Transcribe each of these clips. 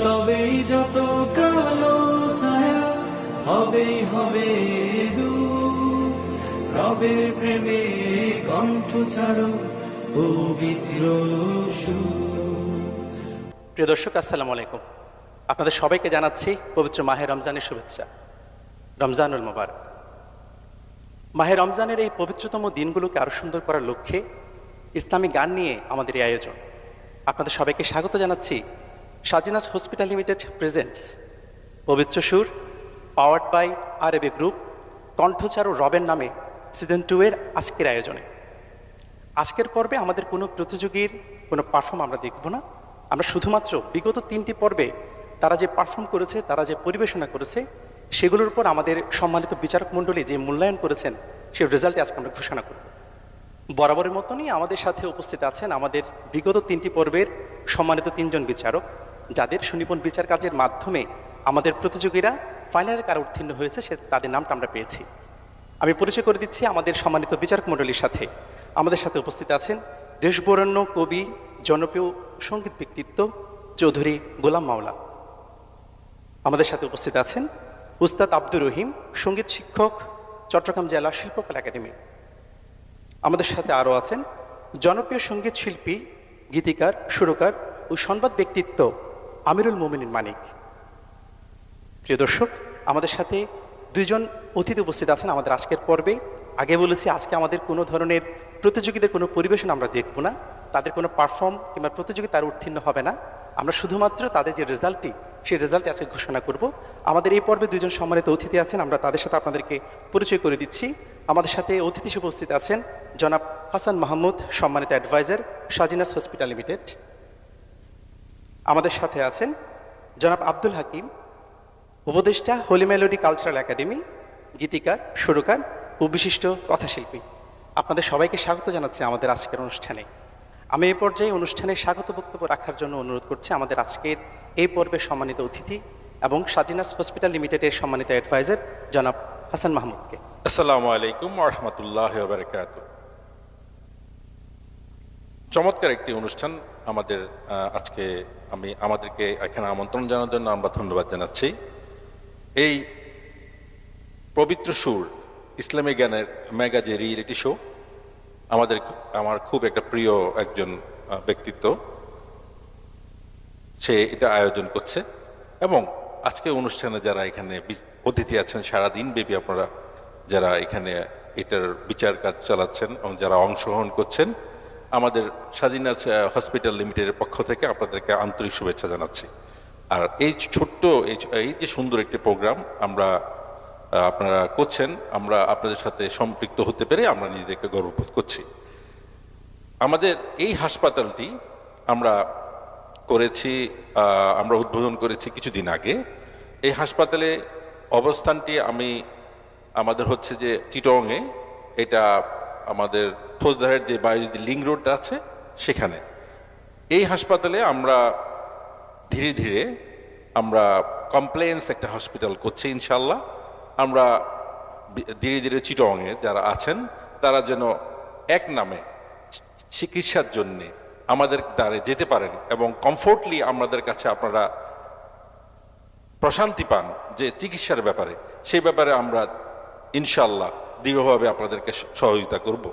তবেই যত কালো ছায়া হবেই হবে দূর। রবের প্রেমে কণ্ঠ ছাড়ো পবিত্র সুর। প্রিয় দর্শক, আসসালামু আলাইকুম। আপনাদের সবাইকে জানাচ্ছি পবিত্র মাহে রমজানের শুভেচ্ছা। রমজানুল মুবারক। মাহে রমজানের এই পবিত্রতম দিনগুলোকে আরো সুন্দর করার লক্ষ্যে ইসলামী গান নিয়ে আমাদের এই আয়োজন। আপনাদের সবাইকে স্বাগত জানাচ্ছি। সাজিনাস হসপিটাল লিমিটেড প্রেজেন্টস পবিত্র সুর, পাওয়ার্ড বাই আরবি গ্রুপ, কণ্ঠচারু রবের নামে সিজন 2 এর আজকের আয়োজনে। আজকের পর্বে আমাদের কোনো প্রতিযোগীর কোনো পারফর্ম আমরা দেখব না। আমরা শুধুমাত্র বিগত 3টি পর্বে তারা যে পারফর্ম করেছে, তারা যে পরিবেশনা করেছে, সেগুলোর উপর আমাদের সম্মানিত বিচারক মণ্ডলী যে মূল্যায়ন করেছেন, সেই রেজাল্টে আজকে আমরা ঘোষণা করব। বরাবরের মতনই আমাদের সাথে উপস্থিত আছেন আমাদের বিগত 3টি পর্বের সম্মানিত 3 জন বিচারক, যাদের সুনিপুণ বিচার কাজের মাধ্যমে আমাদের প্রতিযোগীরা ফাইনালে কারা উত্তীর্ণ হয়েছে তাদের নামটা আমরা পেয়েছি। আমি পরিচয় করে দিচ্ছি আমাদের সম্মানিত বিচারক মণ্ডলীর সাথে। আমাদের সাথে উপস্থিত আছেন দেশবরেণ্য কবি, জনপ্রিয় সঙ্গীত ব্যক্তিত্ব চৌধুরী গোলাম মাওলা। আমাদের সাথে উপস্থিত আছেন উস্তাদ আব্দুর রহিম, সঙ্গীত শিক্ষক, চট্টগ্রাম জেলা শিল্পকলা একাডেমি। আমাদের সাথে আরও আছেন জনপ্রিয় সঙ্গীত শিল্পী, গীতিকার, সুরকার ও সংবাদ ব্যক্তিত্ব আমিরুল মোমিনিন মানিক। প্রিয় দর্শক, আমাদের সাথে 2 জন অতিথি উপস্থিত আছেন আমাদের আজকের পর্বে। আগে বলেছি, আজকে আমাদের কোনো ধরনের প্রতিযোগীদের কোনো পরিবেশন আমরা দেখব না, তাদের কোনো পারফর্ম কিংবা প্রতিযোগিতার উত্তীর্ণ হবে না। আমরা শুধুমাত্র তাদের যে রেজাল্টটি, সেই রেজাল্টটি আজকে ঘোষণা করব। আমাদের এই পর্বে 2 জন সম্মানিত অতিথি আছেন, আমরা তাদের সাথে আপনাদেরকে পরিচয় করে দিচ্ছি। আমাদের সাথে অতিথি হিসেবে উপস্থিত আছেন জনাব হাসান মাহমুদ, সম্মানিত অ্যাডভাইজার, সাজিনাস হসপিটাল লিমিটেড। আমাদের সাথে আছেন জনাব আব্দুল হাকিম, উপদেষ্টা, হোলি মেলোডি কালচারাল একাডেমি, গীতিকার, সুরকার ও বিশিষ্ট কথাশিল্পী। আপনাদের সবাইকে স্বাগত জানাচ্ছি আমাদের আজকের অনুষ্ঠানে। আমি এই পর্যায়ে অনুষ্ঠানে স্বাগত বক্তব্য রাখার জন্য অনুরোধ করছি আমাদের আজকের এই পর্বের সম্মানিত অতিথি এবং সাজিনাস হসপিটাল লিমিটেডের সম্মানিত অ্যাডভাইজার জনাব হাসান মাহমুদকে। আসসালামু আলাইকুম ওয়া রাহমাতুল্লাহি ওয়া বারাকাতুহু। চমৎকার একটি অনুষ্ঠান আমাদের আজকে। আমাদেরকে এখানে আমন্ত্রণ জানানোর জন্য আমরা ধন্যবাদ জানাচ্ছি। এই পবিত্র সুর ইসলামী গানের মেগা যে রিয়েলিটি শো, আমার খুব একটা প্রিয় একজন ব্যক্তিত্ব, সে এটা আয়োজন করছে। এবং আজকে অনুষ্ঠানে যারা এখানে অতিথি আছেন, সারাদিন ব্যাপী আপনারা যারা এখানে এটার বিচার কাজ চালাচ্ছেন এবং যারা অংশগ্রহণ করছেন, আমাদের সাজিনাস হসপিটাল লিমিটেডের পক্ষ থেকে আপনাদেরকে আন্তরিক শুভেচ্ছা জানাচ্ছি। আর এই ছোট্ট এই যে সুন্দর একটি প্রোগ্রাম আপনারা করছেন, আমরা আপনাদের সাথে সম্পৃক্ত হতে পেরে আমরা নিজেদেরকে গর্ববোধ করছি। আমাদের এই হাসপাতালটি আমরা উদ্বোধন করেছি কিছুদিন আগে। এই হাসপাতালে অবস্থানটি আমাদের হচ্ছে যে চিটংয়ে, এটা আমাদের ফৌজদারের যে বায়োজি লিঙ্ক রোডটা আছে সেখানে। এই হাসপাতালে আমরা ধীরে ধীরে কমপ্লেন্স একটা হসপিটাল করছি ইনশাল্লাহ। আমরা ধীরে ধীরে চিটংয়ে যারা আছেন তারা যেন এক নামে চিকিৎসার জন্যে আমাদের দ্বারে যেতে পারেন এবং কমফোর্টলি আমাদের কাছে আপনারা প্রশান্তি পান যে চিকিৎসার ব্যাপারে, সেই ব্যাপারে আমরা ইনশাল্লাহ দৃঢ়ভাবে আপনাদেরকে সহযোগিতা করব।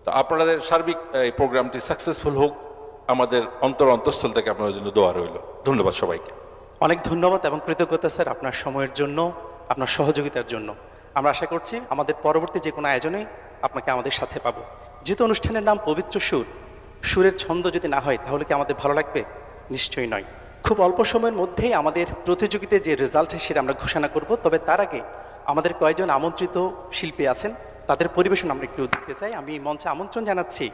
তো আপনাদের সার্বিক এই প্রোগ্রামটি সাকসেসফুল হোক, আমাদের অন্তঃস্থল থেকে আপনাদের জন্য দোয়া রইল। ধন্যবাদ সবাইকে। অনেক ধন্যবাদ এবং কৃতজ্ঞতা স্যার আপনার সময়ের জন্য, আপনার সহযোগিতার জন্য। আমরা আশা করছি আমাদের পরবর্তী যে কোনো আয়োজনে আপনাকে আমাদের সাথে পাবো। যেহেতু অনুষ্ঠানের নাম পবিত্র সুর, সুরের ছন্দ যদি না হয় তাহলে কি আমাদের ভালো লাগবে? নিশ্চয়ই নয়। খুব অল্প সময়ের মধ্যেই আমাদের প্রতিযোগিতার যে রেজাল্ট সেটা আমরা ঘোষণা করব। তবে তার আগে আমাদের কয়েকজন আমন্ত্রিত শিল্পী আছেন, তাদের পরিবেশন আমরা একটু দেখতে চাই। আমি মঞ্চে আমন্ত্রণ জানাচ্ছি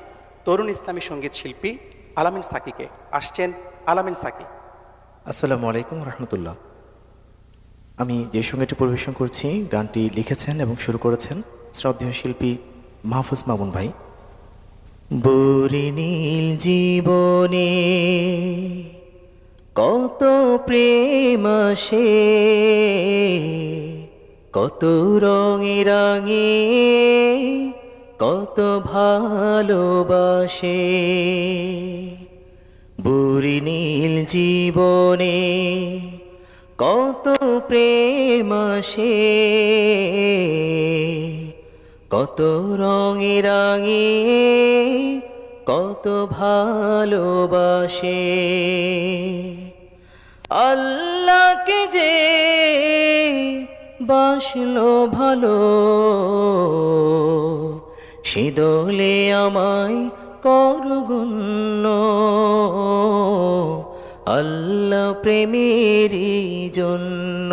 তরুণ ইসলামী সঙ্গীত শিল্পী আলামিন সাকিকে। আসছেন আলামিন সাকি। আসসালামু আলাইকুম রহমতুল্লাহ। আমি যে সঙ্গীতটি পরিবেশন করছি, গানটি লিখেছেন এবং শুরু করেছেন শ্রদ্ধেয় শিল্পী মাহফুজ মামুন ভাই। বরিনীল জীবনে কত প্রেম আসে, কত রঙে রঙে কত ভালোবাসে। বুড়ি নীল জীবনে কত প্রেম আসে, কত রঙে রাঙে কত ভালোবাসে। আল্লাহকে যে বাসলো ভালো, সে দোলে আমায় করগণ্য। আল্লাহ প্রেমেরই জন্য,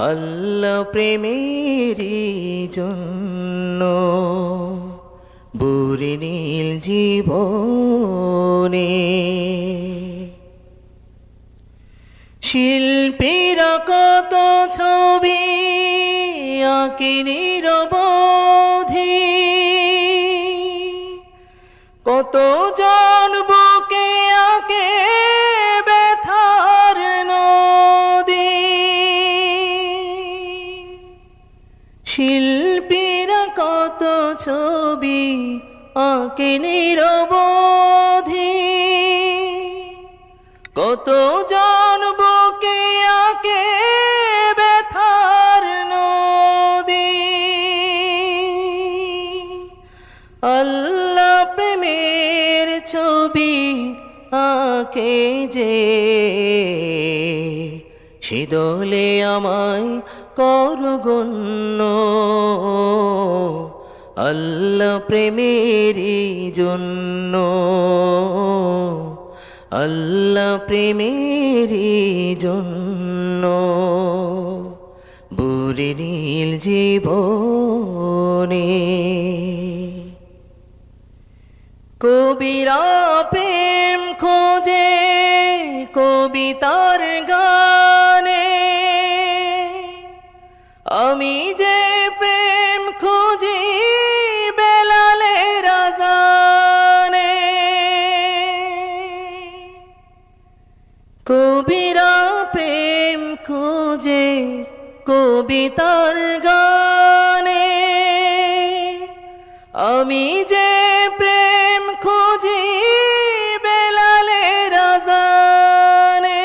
আল্লাহ প্রেমেরই জন্য বুড়ি নীল জীবনে। শিল্পীরা কত ছবি আঁকে নিরবধি, কত জন বুকে আঁকে ব্যথার নদী। শিল্পীরা কত ছবি আঁকে নিরবধি, কত জন বুকে আঁকে ব্যথার নদী। আল্লাহ প্রেমের ছবি আঁকে যে, সে দোলে আমায় করগণ্য। আল্লাহ প্রেমেরই জন্য, আল্লাহ প্রেমেরই জন্য বুড়ি নীল জীবনে। কবিরা প্রেম খোঁজে কবিতার গানে, আমি যে প্রেম খুঁজি বেলালের আযানে। কবিরা প্রেম খোঁজে কবিতার গানে, আমি যে প্রেম খুঁজি বেলালের আযানে।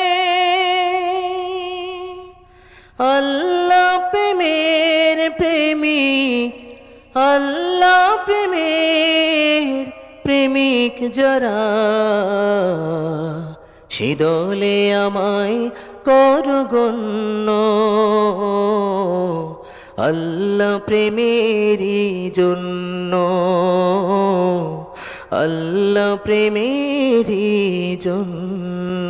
আল্লাহ প্রেমের প্রেমিক, আল্লাহ প্রেমের প্রেমিক যারা, সে দোলে আমায় করগণ্য। আল্লাহ প্রেমেরই জন্য, আল্লাহ প্রেমেরই জন্য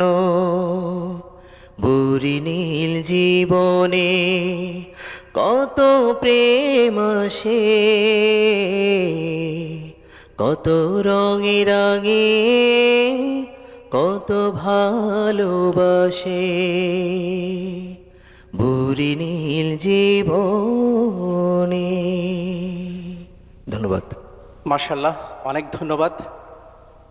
বুড়ি নীল জীবনে কত প্রেম আসে, কত রঙে রাঙে কত ভালোবাসে বুড়ি নীল জীবনে। ধন্যবাদ। মার্শাল্লাহ, অনেক ধন্যবাদ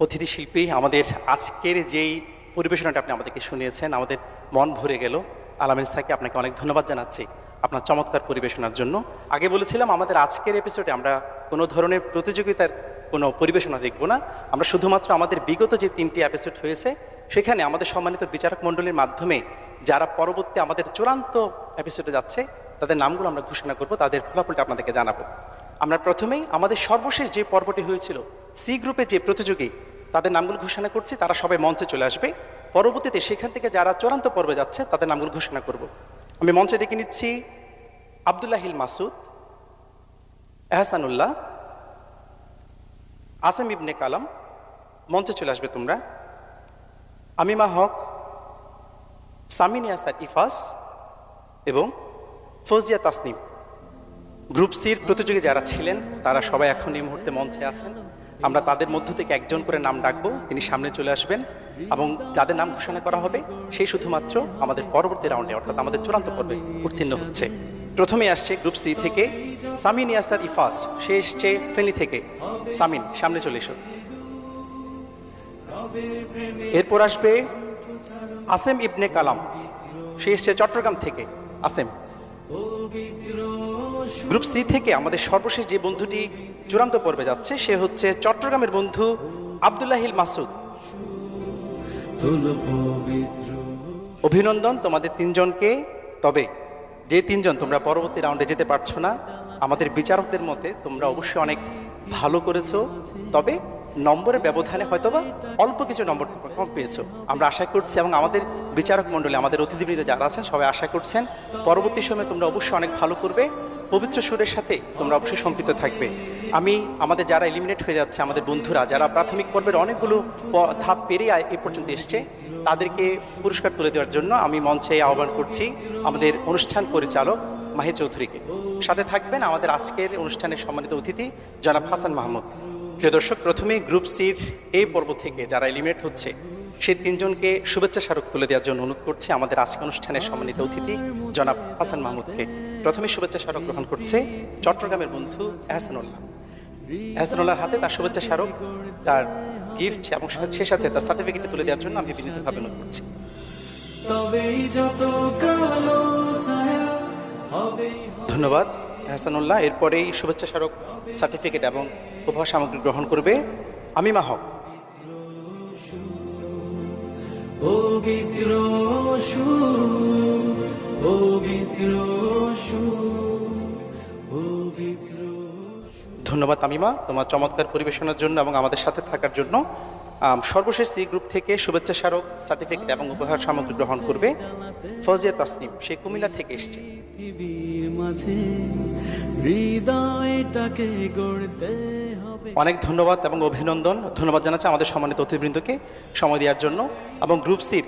অতিথি শিল্পী। আমাদের আজকের যেই পরিবেশনাটা আপনি আমাদেরকে শুনিয়েছেন, আমাদের মন ভরে গেল। আলামিন স্যারকে আপনাকে অনেক ধন্যবাদ জানাচ্ছি আপনার চমৎকার পরিবেশনার জন্য। আগে বলেছিলাম আমাদের আজকের এপিসোডে আমরা কোনো ধরনের প্রতিযোগিতার কোনো পরিবেশনা দেখব না। আমরা শুধুমাত্র আমাদের বিগত যে 3টি এপিসোড হয়েছে সেখানে আমাদের সম্মানিত বিচারক মণ্ডলীর মাধ্যমে যারা পরবর্তী আমাদের চূড়ান্ত এপিসোডে যাচ্ছে তাদের নামগুলো আমরা ঘোষণা করব, তাদের ফলাফলটা আপনাদেরকে জানাবো। আমরা প্রথমেই আমাদের সর্বশেষ যে পর্বটি হয়েছিল সি গ্রুপে যে প্রতিযোগী তাদের নামগুলো ঘোষণা করছি, তারা সবাই মঞ্চে চলে আসবে। পরবর্তীতে সেখান থেকে যারা চূড়ান্ত পর্বে যাচ্ছে তাদের নামগুলো ঘোষণা করব। আমি মঞ্চে ডেকে নিচ্ছি আব্দুল্লাহিল মাসুদ, এহসানুল্লাহ, আসেম ইবনে কালাম, মঞ্চে চলে আসবে তোমরা। আমিমা হক, সামিন ইয়াসার ইফাস এবং ফৌজিয়া তাসনিম। গ্রুপ সির প্রতিযোগী যারা ছিলেন তারা সবাই এখন এই মুহূর্তে মঞ্চে আছেন। আমরা তাদের মধ্য থেকে একজন করে নাম ডাকবো, তিনি সামনে চলে আসবেন এবং যাদের নাম ঘোষণা করা হবে সেই শুধুমাত্র আমাদের পরবর্তী রাউন্ডে অর্থাৎ আমাদের চূড়ান্ত পর্বে উত্তীর্ণ হচ্ছে। প্রথমে আসছে গ্রুপ সি থেকে সামিন ইয়াসার ইফাস, সে এসছে ফেনী থেকে। সামিন সামনে চলে এসো। এরপর আসবে আসেম ইবনে কালাম, সে এসছে চট্টগ্রাম থেকে। আসেম। গ্রুপ সি থেকে আমাদের সর্বশেষ যে বন্ধুটি চূড়ান্ত পর্বে যাচ্ছে সে হচ্ছে চট্টগ্রামের বন্ধু আব্দুল্লাহিল মাসুদ। তুল পবিত্র। অভিনন্দন তোমাদের তিনজনকে। তবে যে তিনজন তোমরা পরবর্তী রাউন্ডে যেতে পারছো না, আমাদের বিচারকদের মতে তোমরা অবশ্যই অনেক ভালো করেছো, তবে নম্বরের ব্যবধানে হয়তোবা অল্প কিছু নম্বর তোমরা কম পেয়েছো। আমরা আশা করছি এবং আমাদের বিচারক মণ্ডলী, আমাদের অতিথিবৃন্দ যারা আছেন সবাই আশা করছেন পরবর্তী সময়ে তোমরা অবশ্যই অনেক ভালো করবে, পবিত্র সুরের সাথে তোমরা অবশ্যই সম্পৃক্ত থাকবে। আমি আমাদের যারা এলিমিনেট হয়ে যাচ্ছে, আমাদের বন্ধুরা যারা প্রাথমিক পর্বের অনেকগুলো ধাপ পেরিয়ে এ পর্যন্ত এসছে, তাদেরকে পুরস্কার তুলে দেওয়ার জন্য আমি মঞ্চে আহ্বান করছি আমাদের অনুষ্ঠান পরিচালক মাহি চৌধুরীকে। সাথে থাকবেন আমাদের আজকের অনুষ্ঠানের সম্মানিত অতিথি জনাব হাসান মাহমুদ। প্রিয় দর্শক, প্রথমে গ্রুপ সির এই পর্ব থেকে যারা এলিমিনেট হচ্ছে সেই তিনজনকে শুভেচ্ছা স্মারক তুলে দেওয়ার জন্য অনুরোধ করছি আমাদের আজকের অনুষ্ঠানের সম্মানিত অতিথি জনাব হাসান মাহমুদকে। প্রথমে শুভেচ্ছা স্মারক গ্রহণ করছে চট্টগ্রামের বন্ধু এহসানুল্লাহ। এহসানুল্লাহর হাতে তার শুভেচ্ছা স্মারক, তার গিফট এবং সে সাথে তার সার্টিফিকেট তুলে দেওয়ার জন্য আমি বিনীতভাবে অনুরোধ করছি। তবেই যত কালো ছায়া হবে। ধন্যবাদ এহসানুল্লাহ। এরপরেই শুভেচ্ছা স্মারক, সার্টিফিকেট এবং উপহার সামগ্রী গ্রহণ করবে আমিমা হক। পবিত্র সুর, পবিত্র সুর, পবিত্র। ধন্যবাদ আমিমা তোমার চমৎকার পরিবেশনার জন্য এবং আমাদের সাথে থাকার জন্য। সর্বশেষ সি গ্রুপ থেকে শুভেচ্ছা স্মারক, সার্টিফিকেট এবং উপহার সামগ্রী গ্রহণ করবে ফজিয়া তাসনিম, সে কুমিল্লা থেকে এসছে। পৃথিবীর মাঝে হৃদয়টাকে গড়তে হবে। অনেক ধন্যবাদ এবং অভিনন্দন। ধন্যবাদ জানাচ্ছি আমাদের সম্মানিত অতিথিবৃন্দকে সময় দেওয়ার জন্য। এবং গ্রুপ সির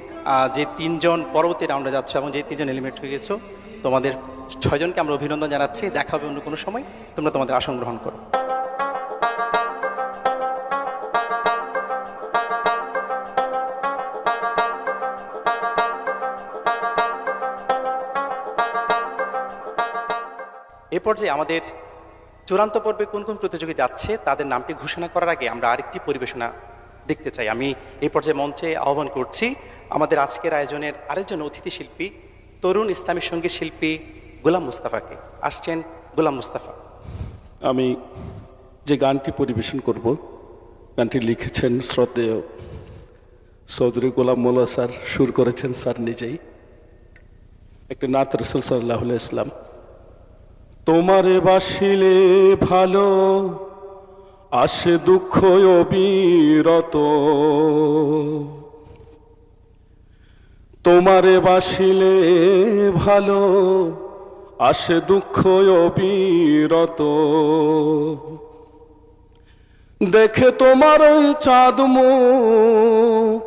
যে তিনজন পরবর্তী রাউন্ডে যাচ্ছে এবং যে তিনজন এলিমিনেট হয়ে গেছো, তোমাদের 6 জনকে আমরা অভিনন্দন জানাচ্ছি। দেখা হবে অন্য কোনো সময়, তোমরা তোমাদের আসন গ্রহণ করো। এ পর্যায়ে আমাদের চূড়ান্ত পর্বে কোন কোন প্রতিযোগী যাচ্ছে তাদের নামটি ঘোষণা করার আগে আমরা আরেকটি পরিবেশনা দেখতে চাই। আমি এই পর্যায়ে মঞ্চে আহ্বান করছি আমাদের আজকের আয়োজনের আরেকজন অতিথি শিল্পী, তরুণ ইসলামী সঙ্গীত শিল্পী গোলাম মুস্তাফাকে। আসছেন গোলাম মুস্তাফা। আমি যে গানটি পরিবেশন করব, গানটি লিখেছেন শ্রদ্ধেয় চৌধুরী গোলাম মোল্লা স্যার, সুর করেছেন স্যার নিজেই। একটি নাত রসুল সাল্লাল্লাহু আলাইহি ইসলাম। তোমারে বাসিলে ভালো আসে দুঃখ অবিরত, তোমারে বাসিলে ভালো আসে দুঃখ অবিরত, দেখে তোমার ওই চাঁদ মুখ,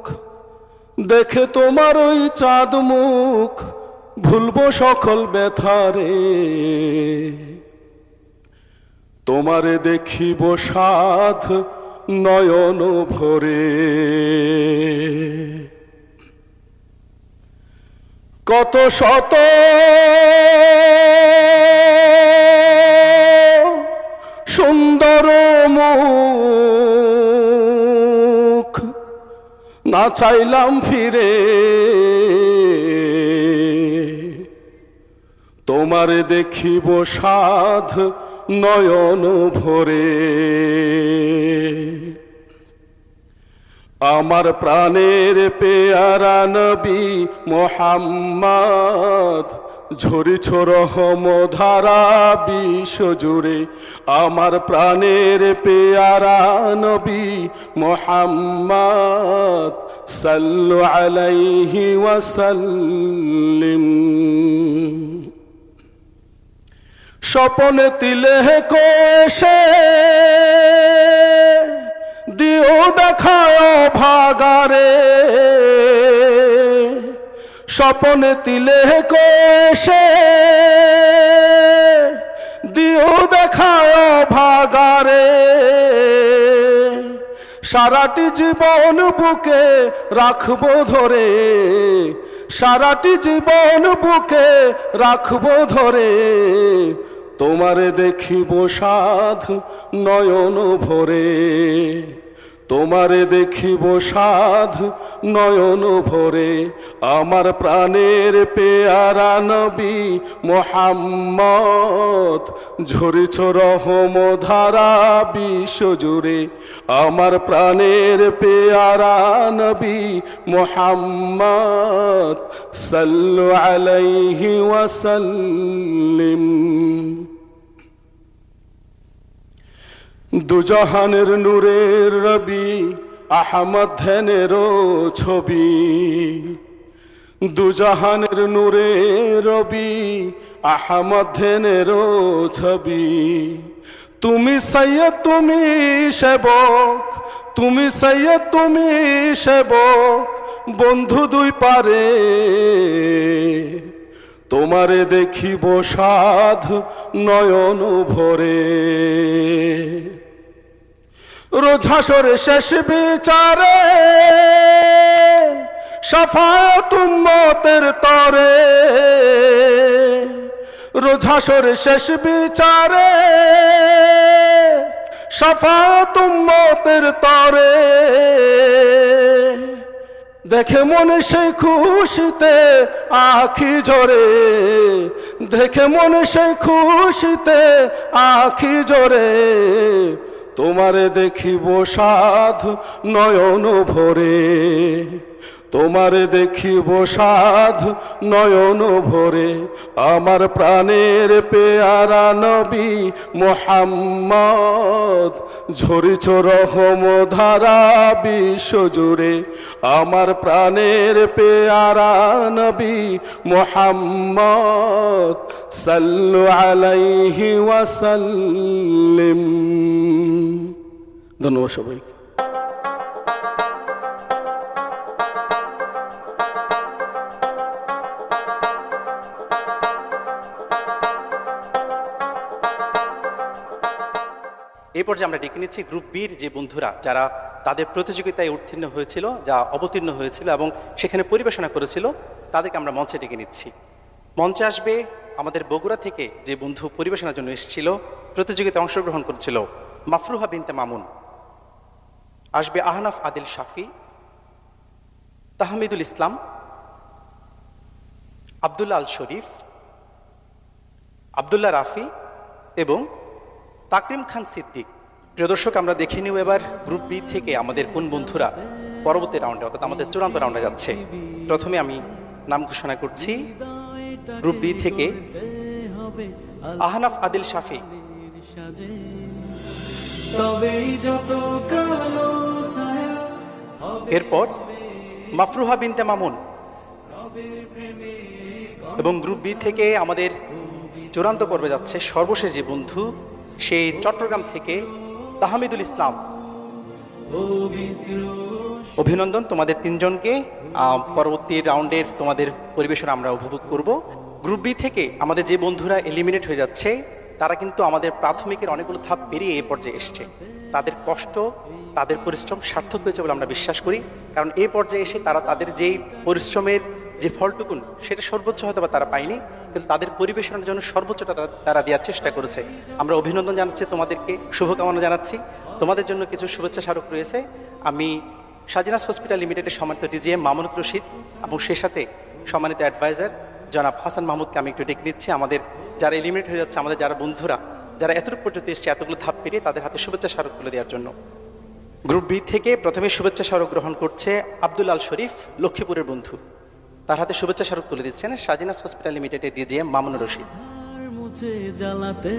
দেখে তোমার ওই চাঁদ মুখ ভুলবো সকল ব্যথারে, তোমারে দেখিব সাধ নয়ন ভরে, কত শত সুন্দর মুখ না চাইলাম ফিরে, তোমারে দেখিব সাধ নয়ন ভরে, আমার প্রাণের পেয়ারা নবী মোহাম্মদ ঝরিছ রহমধারা বিশ্ব জুড়ে, আমার প্রাণের পেয়ারা নবী মোহাম্মদ সাল্লু আলাইহি ওয়াসাল্লিম। স্বপনে তিলে কোষে দিও দেখায় ভাগারে, স্বপনে তিলে কোষে দিও দেখায় ভাগারে, সারাটি জীবন বুকে রাখবো ধরে, সারাটি জীবন বুকে রাখবো ধরে, তোমারে দেখিব সাধ নয়ন ভরে, তোমারে দেখিব সাধ নয়ন ভরে, আমার প্রাণের পেয়ারা নবী মোহাম্মদ, ঝরেছ রহম ধারা বিশ্বজুড়ে, আমার প্রাণের পেয়ারা নবী মোহাম্মদ, সাল্লু আলাইহি ওয়াসাল্লিম। দুজাহানের নূরের রবি আহমদ ধ্যানেরও ছবি, দুজাহানের নূরের রবি আহমদ ধ্যানেরও ছবি। তুমি সৈয়দ তুমি সেবক, তুমি সৈয়দ তুমি সেবক, বন্ধু দুই পারে, তোমারে দেখিব সাধ নয়ন ভরে। রোজ হাসরে শেষ বিচারে, শাফায়াত উম্মতের তরে, রোজ হাসরে শেষ বিচারে, শাফায়াত উম্মতের তরে। দেখে মনে সে খুশিতে আখি ঝরে, দেখে মনে সে খুশিতে আখি ঝরে, তোমারে দেখিব সাধ নয়ন ভরে, তোমারে দেখিব সাধ নয়ন ভরে, আমার প্রাণের পেয়ারা নবী মোহাম্মদ, ঝরিছ রহম ধারা বিশ্বজুড়ে, আমার প্রাণের পেয়ারা নবী মোহাম্মদ, সাল্লু আলাইহি ওয়াসাল্লিম। ধন্যবাদ সবাইকে। এই পর্যায়ে আমরা ডেকে নিচ্ছি গ্রুপ বির যে বন্ধুরা যারা তাদের প্রতিযোগিতায় উত্তীর্ণ হয়েছিল, যা অবতীর্ণ হয়েছিল এবং সেখানে পরিবেশনা করেছিল, তাদেরকে আমরা মঞ্চে ডেকে নিচ্ছি। মঞ্চে আসবে আমাদের বগুড়া থেকে যে বন্ধু পরিবেশনার জন্য এসেছিল, প্রতিযোগিতায় অংশগ্রহণ করেছিল, মাফরুহা বিনতে মামুন। আসবে আহনাফ আদিল শাফি, তাহমিদুল ইসলাম, আবদুল্লাহ আল শরীফ, আবদুল্লাহ রাফি এবং তাকরিম খান সিদ্দিক। প্রিয় দর্শক, আমরা দেখে নিব এবার গ্রুপ বি থেকে আমাদের কোন বন্ধুরা পরবর্তী রাউন্ডে অর্থাৎ আমাদের চূড়ান্ত রাউন্ডে যাচ্ছে। প্রথমে আমি নাম ঘোষণা করছি। গ্রুপ বি থেকে আহনাফ আদিল শাফি, তবেই যত কালো ছায়া এরপর মাফরুহা বিনতে মামুন, এবং গ্রুপ বি থেকে আমাদের চূড়ান্ত পর্বে যাচ্ছে সর্বশেষ যে বন্ধু, সেই চট্টগ্রাম থেকে তাহমিদুল ইসলাম। অভিনন্দন তোমাদের তিনজনকে। পরবর্তী রাউন্ডের তোমাদের পরিবেশনা আমরা উপভোগ করব। গ্রুপ বি থেকে আমাদের যে বন্ধুরা এলিমিনেট হয়ে যাচ্ছে, তারা কিন্তু আমাদের প্রাথমিকের অনেকগুলো ধাপ পেরিয়ে এই পর্যায়ে এসছে। তাদের কষ্ট, তাদের পরিশ্রম সার্থক হয়েছে বলে আমরা বিশ্বাস করি, কারণ এই পর্যায়ে এসে তারা তাদের যেই পরিশ্রমের যে ফলটুকুন, সেটা সর্বোচ্চ হয়তো বা তারা পায়নি, কিন্তু তাদের পরিবেশনের জন্য সর্বোচ্চটা তারা দেওয়ার চেষ্টা করেছে। আমরা অভিনন্দন জানাচ্ছি তোমাদেরকে, শুভকামনা জানাচ্ছি। তোমাদের জন্য কিছু শুভেচ্ছা স্মারক রয়েছে। আমি সাজিনাস হসপিটাল লিমিটেডের সম্মানিত ডিজিএম মামুনুর রশিদ এবং সেই সাথে সম্মানিত অ্যাডভাইজার জনাব হাসান মাহমুদকে আমি একটু ডেকে নিচ্ছি। আমাদের যারা এলিমিনেট হয়ে যাচ্ছে, আমাদের যারা বন্ধুরা যারা এতটুকু পর্যন্ত এসছে, এতগুলো ধাপ পেরিয়ে, তাদের হাতে শুভেচ্ছা স্মারক তুলে দেওয়ার জন্য। গ্রুপ বি থেকে প্রথমে শুভেচ্ছা স্মারক গ্রহণ করছে আবদুল্লাহ আল শরীফ, লক্ষ্মীপুরের বন্ধু। তার হাতে শুভেচ্ছা স্মারক তুলে দিচ্ছেন সাজিনাস হসপিটাল লিমিটেডের ডিজিএম মামুনুর রশিদ। মুছে জ্বালাতে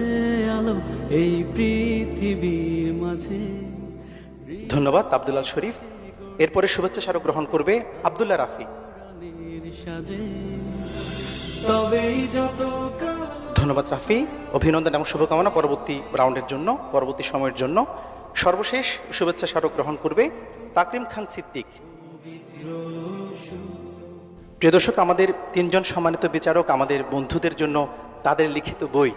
আলো এই পৃথিবীর মাঝে। ধন্যবাদ আবদুল্লাহ আল শরীফ। এরপরে শুভেচ্ছা স্মারক গ্রহণ করবে আবদুল্লাহ রাফি। সাজে তবেই যত ধন্যবাদ রাফি, অভিনন্দন এবং শুভকামনা পরবর্তী রাউন্ডের জন্য, পরবর্তী সময়ের জন্য। সর্বশেষ শুভেচ্ছা স্মারক গ্রহণ করবে তাকরিম খান সিদ্দিক। প্রিয় দর্শক, আমাদের তিনজন সম্মানিত বিচারক আমাদের বন্ধুদের জন্য তাদের লিখিত বই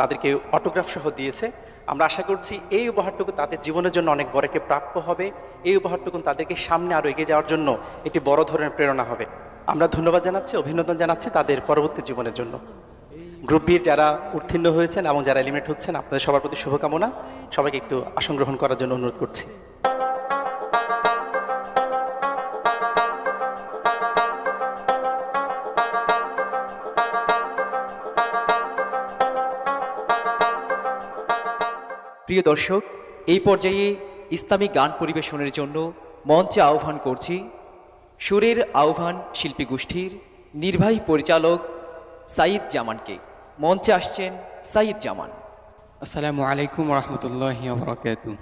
তাদেরকে অটোগ্রাফ সহ দিয়েছে। আমরা আশা করছি এই উপহারটুকু তাদের জীবনের জন্য অনেক বড় একটি প্রাপ্য হবে। এই উপহারটুকু তাদেরকে সামনে আরও এগিয়ে যাওয়ার জন্য একটি বড় ধরনের প্রেরণা হবে। আমরা ধন্যবাদ জানাচ্ছি, অভিনন্দন জানাচ্ছি তাদের পরবর্তী জীবনের জন্য। গ্রুপ বির যারা উত্তীর্ণ হয়েছেন এবং যারা এলিমিনেট হচ্ছেন, আপনাদের সবার প্রতি শুভকামনা। সবাইকে একটু আসন গ্রহণ করার জন্য অনুরোধ করছি। প্রিয় দর্শক, এই পর্যায়ে ইসলামী গান পরিবেশনের জন্য মঞ্চে আহ্বান করছি সুরের আহ্বান শিল্পী গোষ্ঠীর নির্বাহী পরিচালক সাইদ জামানকে। মঞ্চে আসছেন সাইদ জামান। আসসালামু আলাইকুম রহমতুল্লাহি ওয়া বারাকাতুহু।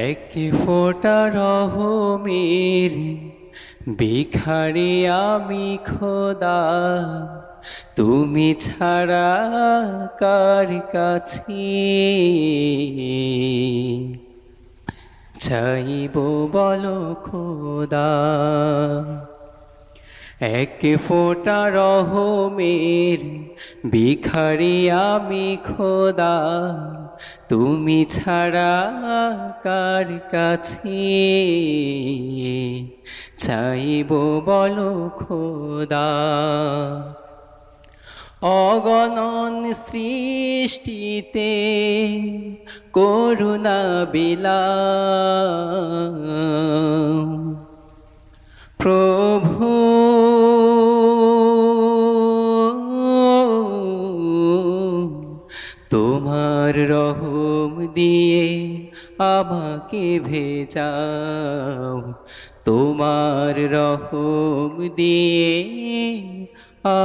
এক ফোঁটা রহমের ভিখারি আমি খোদা, তুমি ছাড়া কার কাছে চাইব বলো খোদা। এক ফোঁটা রহমের ভিখারি আমি খোদা, তুমি ছাড়া কার কাছে চাইব বলো খোদা। অগণন সৃষ্টিতে করুণা বিলাম প্রভু, তোমার রহম দিয়ে আমাকে ভেজাও, তোমার রহম দিয়ে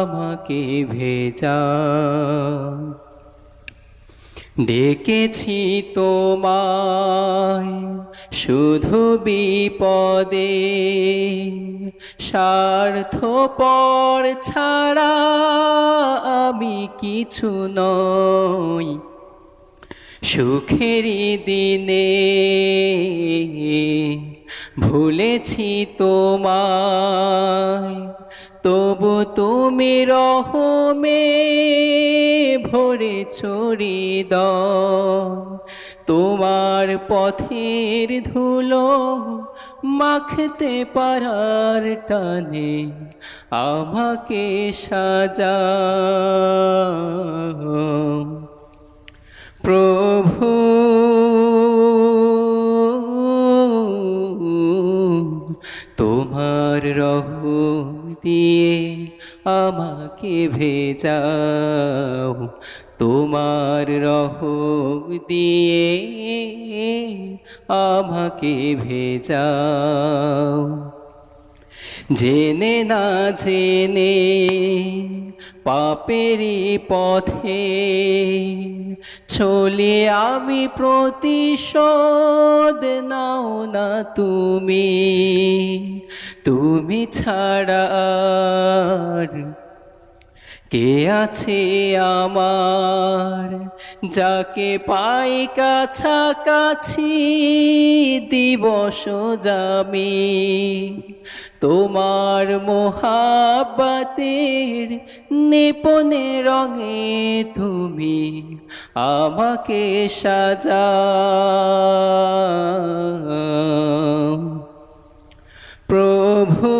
আমাকে ভেজাও। ডেকেছি তোমায় শুধু বিপদে, স্বার্থপর ছাড়া আমি কিছু নই। সুখেরই দিনে ভুলেছি তোমায়, তবু তুমি রহমে ভরেছ হৃদয়। তোমার পথের ধুলো মাখতে পারার টানে আমাকে সাজাও প্রভু। তোমার রহম দিয়ে আমাকে ভেজাও, তোমার রহম দিয়ে আমাকে ভেজাও। জেনে না জেনে পাপেরই পথে চলে আমি, প্রতিশোধ নাও না তুমি, তুমি ছাড়া আর কে আছে আমার, যাকে পাই কাছাকাছি দিবস যামি। তোমার মোহাব্বতের নিপুণে রঙে তুমি আমাকে সাজাও প্রভু।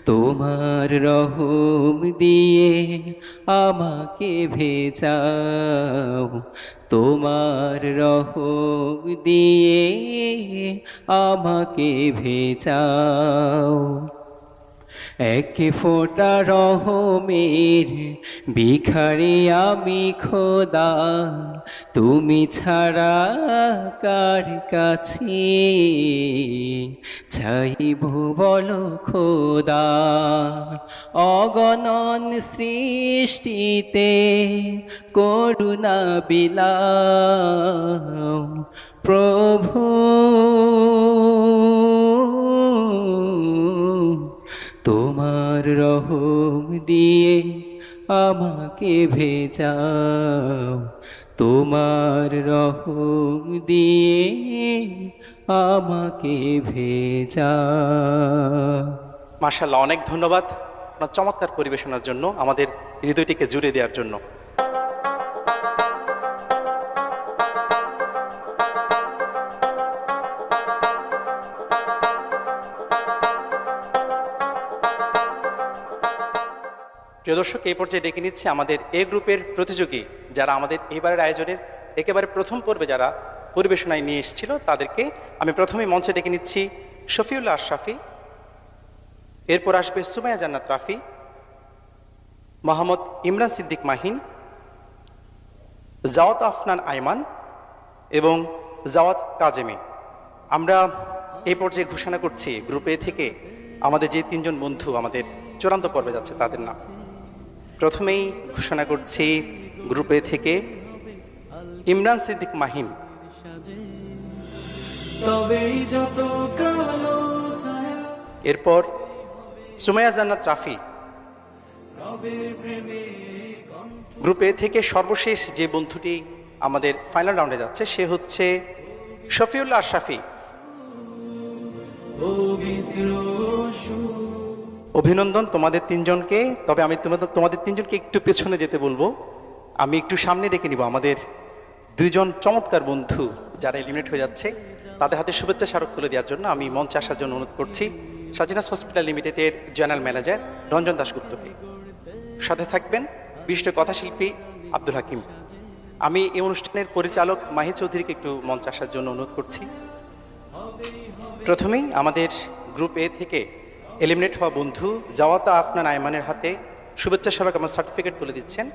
তোমার রহম দিয়ে আমাকে ভেজাও, তোমার রহম দিয়ে আমাকে ভেজাও। এক ফোঁটা রহমের ভিখারি আমি খোদা, তুমি ছাড়া কার কাছে চাইব বলো খোদা। অগণন সৃষ্টিতে করুণা বিলাও প্রভু। তোমার রহম দিয়ে আমাকে ভেজাও, তোমার রহম দিয়ে আমাকে ভেজাও। মাশাআল্লাহ, অনেক ধন্যবাদ আপনার চমৎকার পরিবেশনার জন্য, আমাদের হৃদয়টিকে জুড়ে দেওয়ার জন্য। প্রিয় দর্শক, এই পর্যায়ে ডেকে নিচ্ছে আমাদের এ গ্রুপের প্রতিযোগী, যারা আমাদের এবারের আয়োজনের একেবারে প্রথম পর্বে যারা পরিবেশনায় নিয়ে এসেছিল, তাদেরকে আমি প্রথমে মঞ্চে ডেকে নিচ্ছি শফিউল্লাহ আশরাফি, এরপর আসবে সুমাইয়া জান্নাত রাফি, মোহাম্মদ ইমরান সিদ্দিক মাহিন, জাওয়াত আফনান আইমান এবং জাওয়াত কাজেমি। আমরা এই পর্যায়ে ঘোষণা করছি গ্রুপ এ থেকে আমাদের যে তিনজন বন্ধু আমাদের চূড়ান্ত পর্বে যাচ্ছে তাদের নাম। প্রথমেই ঘোষণা করছি গ্রুপ এ থেকে ইমরান সিদ্দিক মাহিন, তবেই যত কালো ছায়া এরপর সুমাইয়া জান্নাত রাফি। রবের প্রেমে গ্রুপ এ থেকে সর্বশেষ যে বন্ধুটি আমাদের ফাইনাল রাউন্ডে যাচ্ছে সে হচ্ছে শফিউল্লাহ আশরাফি। পবিত্র সুর অভিনন্দন তোমাদের তিনজনকে। তবে আমি তোমাদের তিনজনকে একটু পেছনে যেতে বলবো, আমি একটু সামনে ডেকে নিব আমাদের দুইজন চমৎকার বন্ধু যারা এলিমিনেট হয়ে যাচ্ছে তাদের হাতে শুভেচ্ছা স্মারক তুলে দেওয়ার জন্য আমি মঞ্চে আসার জন্য অনুরোধ করছি সাজিনাস হসপিটাল লিমিটেডের জেনারেল ম্যানেজার রঞ্জন দাশগুপ্তকে। সাথে থাকবেন বিশিষ্ট কথাশিল্পী আব্দুল হাকিম। আমি এই অনুষ্ঠানের পরিচালক মাহি চৌধুরীকে একটু মঞ্চে আসার জন্য অনুরোধ করছি। প্রথমেই আমাদের গ্রুপ এ থেকে এলিমিনেট হওয়া বন্ধু জাওয়াতা আফনান আইমানের হাতে শুভেচ্ছা স্মারক আমার সার্টিফিকেট তুলে দিচ্ছেন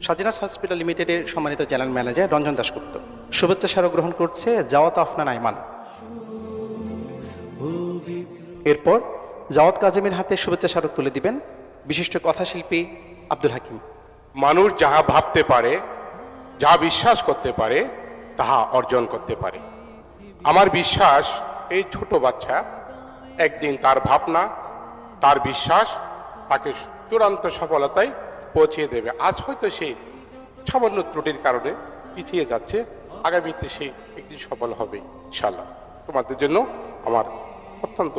সাজিনাস হসপিটাল লিমিটেডের সম্মানিত জেনারেল ম্যানেজার রঞ্জন দাশগুপ্ত। শুভেচ্ছা স্মারক গ্রহণ করছে জাওয়াতা আফনান আইমান। এরপর জাওয়াত কাজেমের হাতে শুভেচ্ছা স্মারক তুলে দিবেন বিশিষ্ট কথাশিল্পী আব্দুল হাকিম। মানুষ যাহা ভাবতে পারে, যা বিশ্বাস করতে পারে, তাহা অর্জন করতে পারে। আমার বিশ্বাস এই ছোট বাচ্চা একদিন তার ভাবনা, তার বিশ্বাস তাকে চূড়ান্ত সফলতায় পৌঁছে দেবে। আজ হয়তো সে সামান্য ত্রুটির কারণে পিছিয়ে যাচ্ছে, আগামীতে সে একদিন সফল হবে ইনশাআল্লাহ। তোমাদের জন্য আমার অত্যন্ত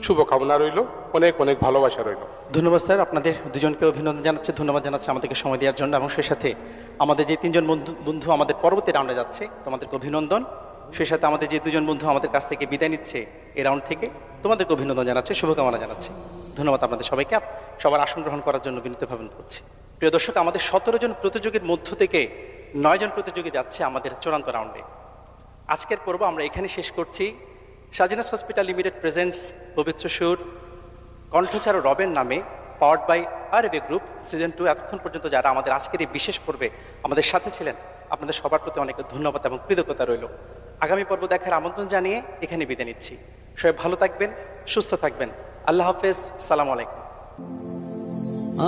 শুভকামনা রইল, অনেক অনেক ভালোবাসা রইল। ধন্যবাদ স্যার, আপনাদের দুজনকে অভিনন্দন জানাচ্ছে, ধন্যবাদ জানাচ্ছে আমাদেরকে সময় দেওয়ার জন্য। এবং সেই সাথে আমাদের যে তিনজন বন্ধু আমাদের পরবর্তী রাউন্ডে যাচ্ছে তোমাদেরকে অভিনন্দন। সেই সাথে আমাদের যে দুজন বন্ধু আমাদের কাছ থেকে বিদায় নিচ্ছে এই রাউন্ড থেকে তোমাদেরকে অভিনন্দন জানাচ্ছে, শুভকামনা জানাচ্ছি। ধন্যবাদ আপনাদের সবাইকে, সবার আসন গ্রহণ করার জন্য বিনীতভাবে অনুরোধ করছি। প্রিয় দর্শক, আমাদের 17 জন প্রতিযোগীর মধ্য থেকে 9 জন প্রতিযোগী যাচ্ছে আমাদের চূড়ান্ত রাউন্ডে। আজকের পর্ব আমরা এখানে শেষ করছি। সাজিনাস হসপিটাল লিমিটেড প্রেজেন্টস পবিত্র সুর কণ্ঠচার রবের নামে পাওয়ার্ড বাই আরএবি গ্রুপ সিজন 2। এতক্ষণ পর্যন্ত যারা আমাদের আজকের এই বিশেষ পর্বে আমাদের সাথে ছিলেন আপনাদের সবার প্রতি অনেক ধন্যবাদ এবং কৃতজ্ঞতা রইল। আগামী পর্ব দেখার আমন্ত্রণ জানিয়ে এখানে বিদায় নিচ্ছি। সবাই ভালো থাকবেন, সুস্থ থাকবেন। আল্লাহ হাফেজ, সালাম আলাইকুম।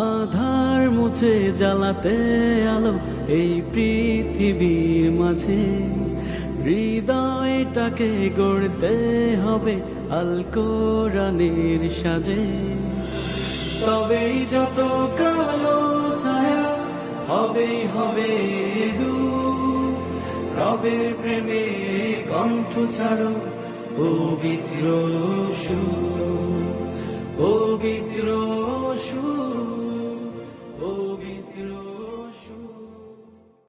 আধার মুছে জ্বালাতে আলো এই পৃথিবীর মাঝে, হৃদয়টাকে গড়তে হবে আল কোরআনের সাজে। তবেই যত কালো ছায়া হবে দূর, রবের প্রেমে কণ্ঠ ছাড়ো পবিত্র সুর।